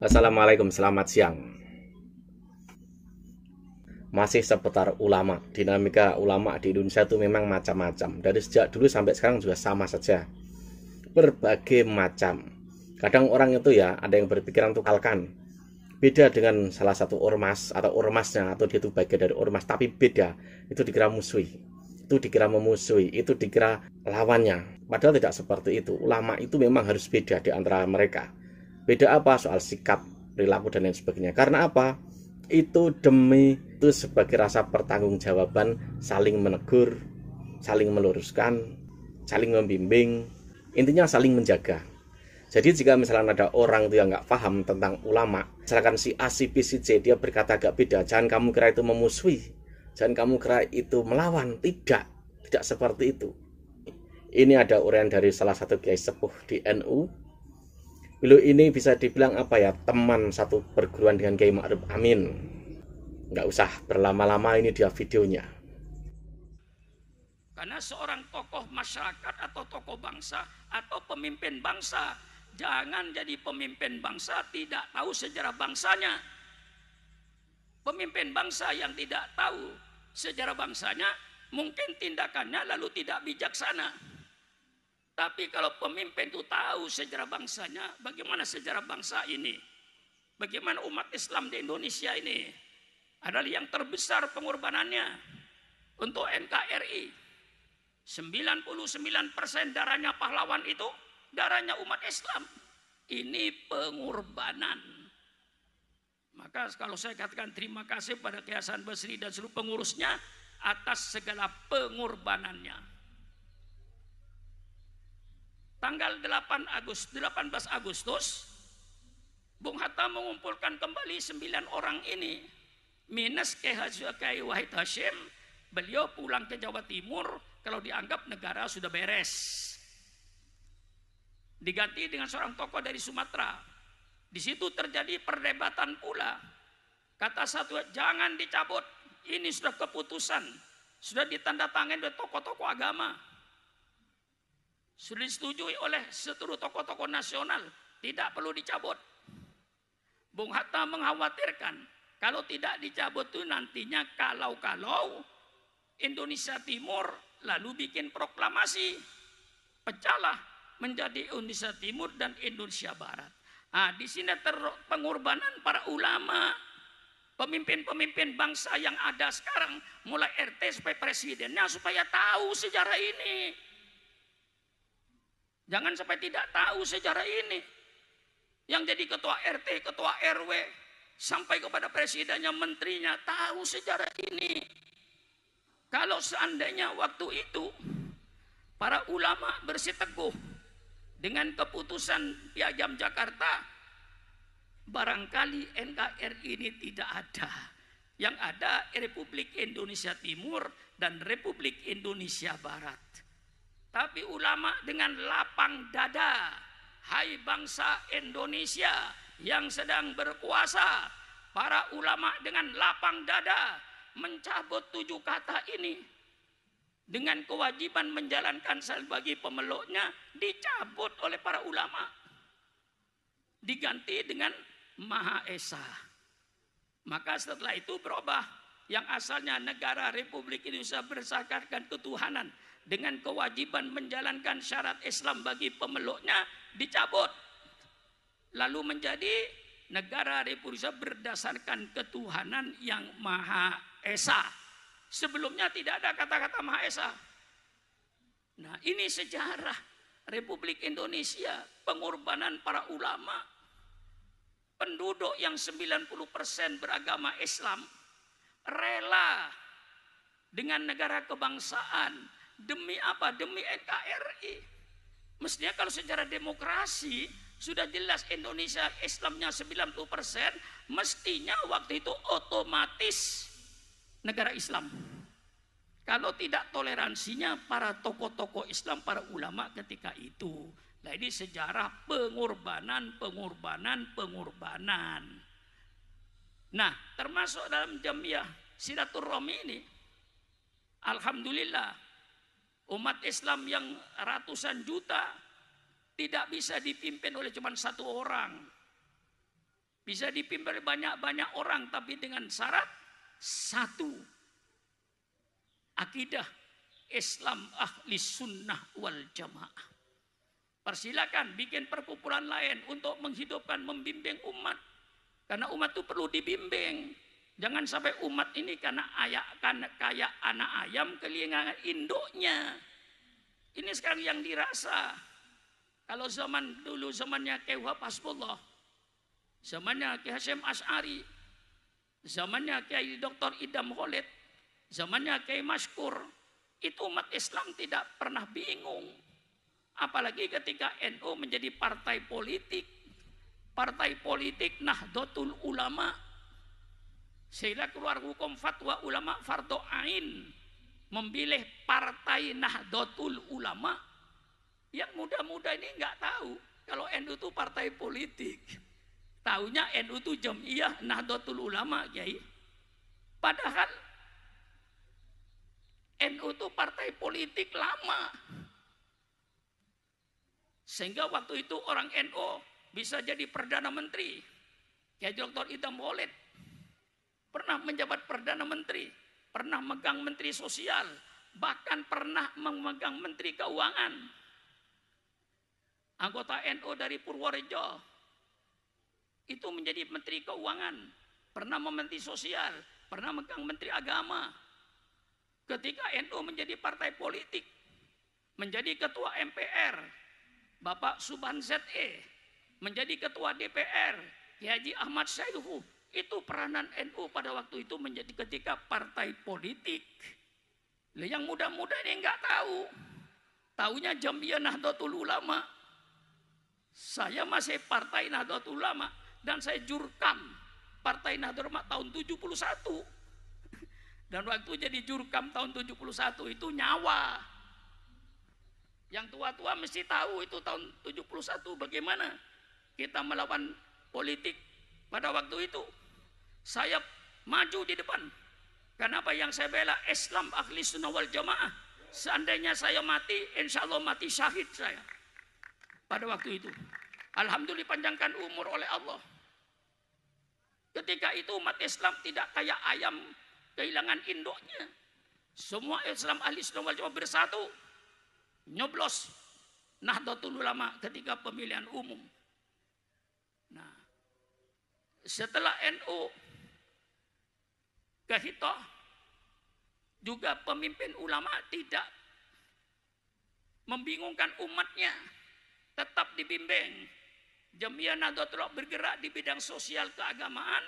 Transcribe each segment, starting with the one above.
Assalamualaikum, selamat siang. Masih seputar ulama. Dinamika ulama di Indonesia itu memang macam-macam. Dari sejak dulu sampai sekarang juga sama saja. Berbagai macam. Kadang orang itu ya ada yang berpikiran untuk kalkan. Beda dengan salah satu ormas atau ormasnya, atau dia itu bagian dari ormas, tapi beda. Itu dikira musuhi. Itu dikira memusuhi, itu dikira lawannya. Padahal tidak seperti itu. Ulama itu memang harus beda di antara mereka. Beda apa? Soal sikap, perilaku, dan lain sebagainya. Karena apa? Itu demi itu sebagai rasa pertanggungjawaban, saling menegur, saling meluruskan, saling membimbing, intinya saling menjaga. Jadi jika misalnya ada orang itu yang nggak paham tentang ulama, misalkan si A, si B, si C, dia berkata agak beda, jangan kamu kira itu memusuhi, jangan kamu kira itu melawan. Tidak seperti itu. Ini ada uraian dari salah satu kiai sepuh di NU. Beliau ini bisa dibilang apa ya, teman satu perguruan dengan Kiai Ma'ruf Amin. Nggak usah berlama-lama, ini dia videonya. Karena seorang tokoh masyarakat atau tokoh bangsa atau pemimpin bangsa, jangan jadi pemimpin bangsa tidak tahu sejarah bangsanya. Pemimpin bangsa yang tidak tahu sejarah bangsanya, mungkin tindakannya lalu tidak bijaksana. Tapi kalau pemimpin itu tahu sejarah bangsanya, bagaimana sejarah bangsa ini, bagaimana umat Islam di Indonesia ini adalah yang terbesar pengorbanannya untuk NKRI. 99% darahnya pahlawan itu darahnya umat Islam. Ini pengorbanan. Maka kalau saya katakan terima kasih pada Kiai Hasan Basri dan seluruh pengurusnya atas segala pengorbanannya. Tanggal 18 Agustus, Bung Hatta mengumpulkan kembali 9 orang ini. Minus Kiai Wahid Hashim, beliau pulang ke Jawa Timur kalau dianggap negara sudah beres. Diganti dengan seorang tokoh dari Sumatera. Di situ terjadi perdebatan pula. Kata satu, jangan dicabut. Ini sudah keputusan. Sudah ditandatangani oleh tokoh-tokoh agama. Sudah disetujui oleh seluruh tokoh-tokoh nasional, tidak perlu dicabut. Bung Hatta mengkhawatirkan kalau tidak dicabut itu nantinya kalau Indonesia Timur lalu bikin proklamasi, pecahlah menjadi Indonesia Timur dan Indonesia Barat. Nah, di sini pengorbanan para ulama, pemimpin-pemimpin bangsa yang ada sekarang, mulai RT sampai presidennya, supaya tahu sejarah ini. Jangan sampai tidak tahu sejarah ini. Yang jadi ketua RT, ketua RW, sampai kepada presidennya, menterinya, tahu sejarah ini. Kalau seandainya waktu itu para ulama bersiteguh dengan keputusan Piagam Jakarta, barangkali NKRI ini tidak ada. Yang ada Republik Indonesia Timur dan Republik Indonesia Barat. Tapi ulama dengan lapang dada, hai bangsa Indonesia yang sedang berkuasa, para ulama dengan lapang dada mencabut 7 kata ini. Dengan kewajiban menjalankan bagi pemeluknya dicabut oleh para ulama. Diganti dengan Maha Esa. Maka setelah itu berubah. Yang asalnya negara Republik Indonesia berdasarkan ketuhanan, dengan kewajiban menjalankan syarat Islam bagi pemeluknya dicabut. Lalu menjadi negara Republik Indonesia berdasarkan ketuhanan yang Maha Esa. Sebelumnya tidak ada kata-kata Maha Esa. Nah, ini sejarah Republik Indonesia, pengorbanan para ulama. Penduduk yang 90% beragama Islam rela dengan negara kebangsaan. Demi apa? Demi NKRI. Mestinya kalau sejarah demokrasi sudah jelas Indonesia Islamnya 90%, mestinya waktu itu otomatis negara Islam. Kalau tidak toleransinya para tokoh-tokoh Islam, para ulama ketika itu. Nah, ini sejarah pengorbanan. Nah, termasuk dalam Jamiah Silaturahmi ini, alhamdulillah, umat Islam yang ratusan juta tidak bisa dipimpin oleh cuma satu orang. Bisa dipimpin banyak-banyak orang, tapi dengan syarat satu, akidah Islam ahli sunnah wal jamaah. Persilakan bikin perkumpulan lain untuk menghidupkan, membimbing umat. Karena umat itu perlu dibimbing. Jangan sampai umat ini karena kayak anak ayam kehilangan induknya. Ini sekarang yang dirasa. Kalau zaman dulu, zamannya Kiai Wahab Hasbullah, zamannya Kiai Hasyim Asy'ari, zamannya Kiai Dr. Idam Khalid, zamannya Kiai Maskur, itu umat Islam tidak pernah bingung. Apalagi ketika NU menjadi partai politik. Partai politik Nahdlatul Ulama. Sehingga keluar hukum fatwa ulama fardhu ain. Memilih partai Nahdlatul Ulama. Yang muda-muda ini nggak tahu kalau NU itu partai politik. Taunya NU itu Jamiah Nahdlatul Ulama, Kiai. Padahal NU itu partai politik lama. Sehingga waktu itu orang NU bisa jadi Perdana Menteri. Kiai Dr. Idam Khalid pernah menjabat Perdana Menteri, pernah megang Menteri Sosial, bahkan pernah memegang Menteri Keuangan. Anggota NU dari Purworejo itu menjadi Menteri Keuangan, pernah Menteri Sosial, pernah megang Menteri Agama. Ketika NU menjadi partai politik, menjadi Ketua MPR, Bapak Subhan ZE menjadi Ketua DPR, Kiai Haji Ahmad Syaihu, itu peranan NU pada waktu itu menjadi ketika partai politik. Yang muda-muda ini nggak tahu, taunya Jamiah Nahdlatul Ulama. Saya masih partai Nahdlatul Ulama dan saya jurkam partai Nahdlatul Ulama tahun 71. Dan waktu jadi jurkam tahun 71 itu nyawa. Yang tua-tua mesti tahu itu tahun 71 bagaimana kita melawan politik pada waktu itu. Saya maju di depan. Kenapa yang saya bela Islam ahli sunnah wal jamaah. Seandainya saya mati, insya Allah mati syahid saya. Pada waktu itu. Alhamdulillah panjangkan umur oleh Allah. Ketika itu umat Islam tidak kayak ayam kehilangan induknya. Semua Islam ahli sunnah wal jamaah bersatu. Nyoblos Nahdlatul Ulama ketika pemilihan umum. Nah, setelah NU ke Hitoh, juga pemimpin ulama tidak membingungkan umatnya, tetap dibimbing. Jamiah Nahdlatul Ulama bergerak di bidang sosial keagamaan,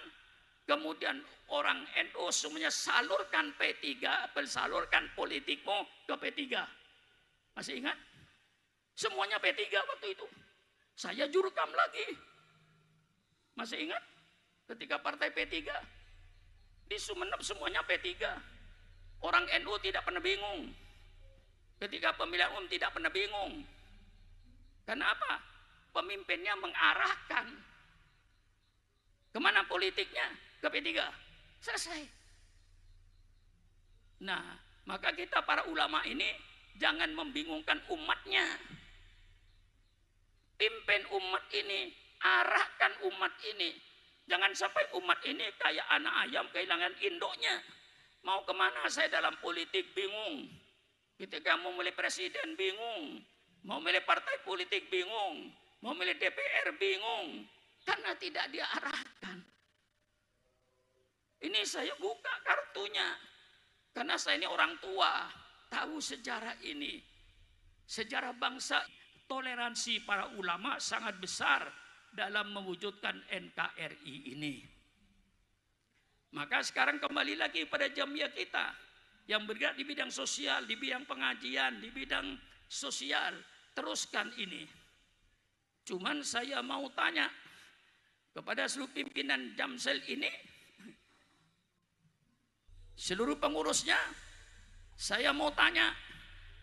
kemudian orang NU semuanya salurkan P3, salurkan politikmu ke P3. Masih ingat? Semuanya P3 waktu itu. Saya jurkam lagi. Masih ingat? Ketika partai P3 di Sumeneb semuanya P3. Orang NU tidak pernah bingung. Ketika pemilihan umum tidak pernah bingung. Kenapa? Pemimpinnya mengarahkan. Kemana politiknya? Ke P3. Selesai. Nah, maka kita para ulama ini jangan membingungkan umatnya. Pimpin umat ini, arahkan umat ini. Jangan sampai umat ini kayak anak ayam kehilangan induknya. Mau kemana saya dalam politik bingung. Ketika mau milih presiden bingung. Mau milih partai politik bingung. Mau milih DPR bingung. Karena tidak diarahkan. Ini saya buka kartunya. Karena saya ini orang tua. Tahu sejarah ini. Sejarah bangsa, toleransi para ulama sangat besar dalam mewujudkan NKRI ini. Maka sekarang kembali lagi pada jamiah kita yang bergerak di bidang sosial, di bidang pengajian, di bidang sosial. Teruskan ini. Cuman saya mau tanya kepada seluruh pimpinan Jamsel ini, seluruh pengurusnya, saya mau tanya,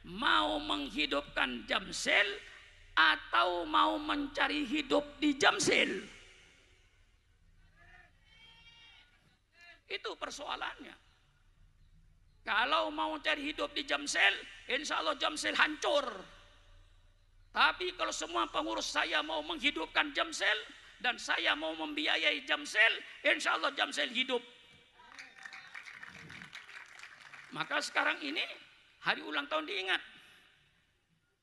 mau menghidupkan Jamsel atau mau mencari hidup di Jamsel? Itu persoalannya. Kalau mau cari hidup di Jamsel, insya Allah Jamsel hancur. Tapi kalau semua pengurus saya mau menghidupkan Jamsel, dan saya mau membiayai Jamsel, insya Allah Jamsel hidup. Maka sekarang ini hari ulang tahun diingat.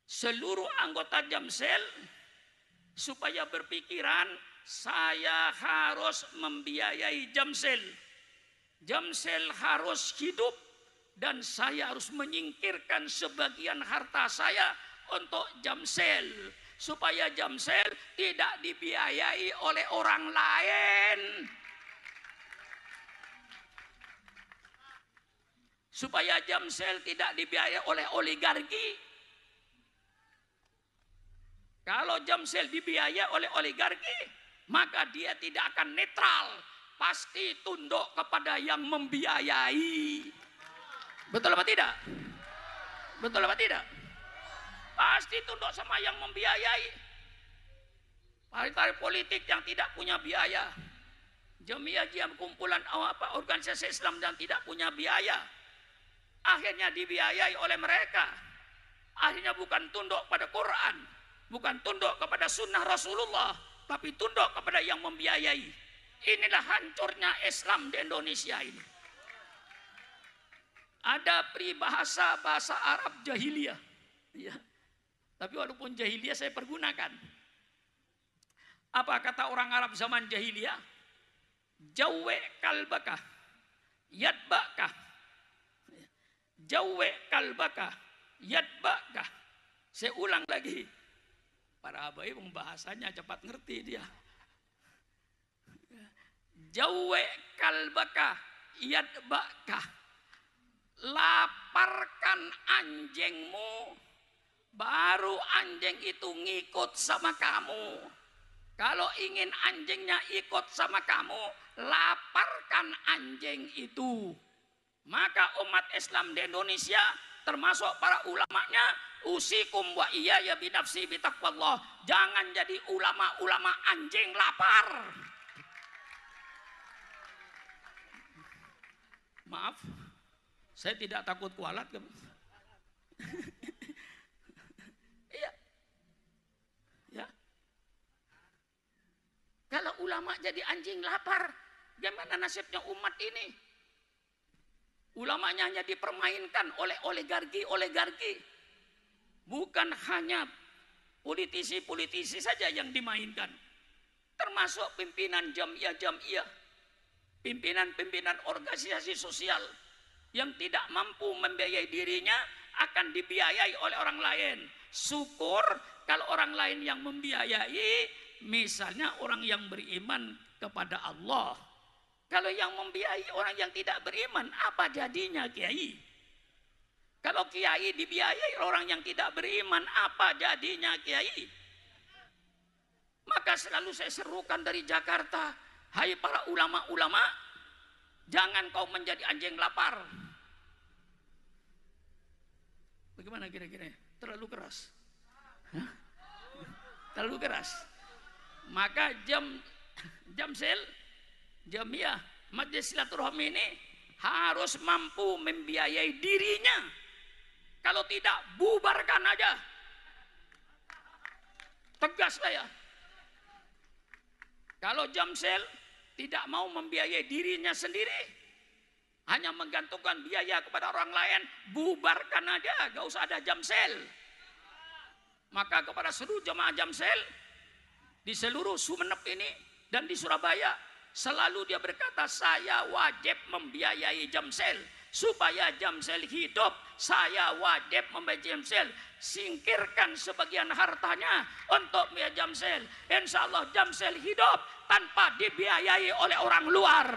Seluruh anggota Jamsel supaya berpikiran saya harus membiayai Jamsel. Jamsel harus hidup dan saya harus menyingkirkan sebagian harta saya untuk Jamsel supaya Jamsel tidak dibiayai oleh orang lain. Supaya Jamsel tidak dibiayai oleh oligarki. Kalau Jamsel dibiayai oleh oligarki, maka dia tidak akan netral, pasti tunduk kepada yang membiayai. Betul apa tidak? Betul apa tidak? Pasti tunduk sama yang membiayai. Partai politik yang tidak punya biaya, Jamiah kumpulan organisasi Islam yang tidak punya biaya, akhirnya dibiayai oleh mereka. Akhirnya bukan tunduk pada Quran, bukan tunduk kepada sunnah Rasulullah, tapi tunduk kepada yang membiayai. Inilah hancurnya Islam di Indonesia ini. Ada peribahasa bahasa Arab jahiliyah, ya. Tapi walaupun jahiliyah saya pergunakan. Apa kata orang Arab zaman jahiliyah? Jawwe kalbaka yadbaka. Jawwe kalbaka yadbaka. Saya ulang lagi. Para abai bahasanya cepat ngerti dia. Jawwe kalbaka yadbaka. Laparkan anjingmu, baru anjing itu ngikut sama kamu. Kalau ingin anjingnya ikut sama kamu, laparkan anjing itu. Maka umat Islam di Indonesia, termasuk para ulamanya, usikum wa iyaya binafsi bitaqwallah. Jangan jadi ulama-ulama anjing lapar. Maaf, saya tidak takut kualat. Iya. Ya. Kalau ulama jadi anjing lapar, gimana nasibnya umat ini? Ulamanya hanya dipermainkan oleh oligarki. Bukan hanya politisi-politisi saja yang dimainkan. Termasuk pimpinan jamiah, pimpinan-pimpinan organisasi sosial yang tidak mampu membiayai dirinya akan dibiayai oleh orang lain. Syukur kalau orang lain yang membiayai, misalnya orang yang beriman kepada Allah. Kalau yang membiayai orang yang tidak beriman, apa jadinya kiai? Kalau kiai dibiayai orang yang tidak beriman, apa jadinya kiai? Maka selalu saya serukan dari Jakarta, hai para ulama-ulama, jangan kau menjadi anjing lapar. Bagaimana kira-kira? Terlalu keras? Hah? Terlalu keras? Maka Jamsel, Jamiah, Majelis Silaturahmi ini harus mampu membiayai dirinya. Kalau tidak, bubarkan aja. Tegas saya. Kalau Jamsel tidak mau membiayai dirinya sendiri, hanya menggantungkan biaya kepada orang lain, bubarkan aja, gak usah ada Jamsel. Maka kepada seluruh jemaah Jamsel di seluruh Sumeneb ini dan di Surabaya, selalu dia berkata, saya wajib membiayai Jamsel. Supaya Jamsel hidup, saya wajib membiayai Jamsel. Singkirkan sebagian hartanya untuk biaya Jamsel. Insya Allah Jamsel hidup tanpa dibiayai oleh orang luar.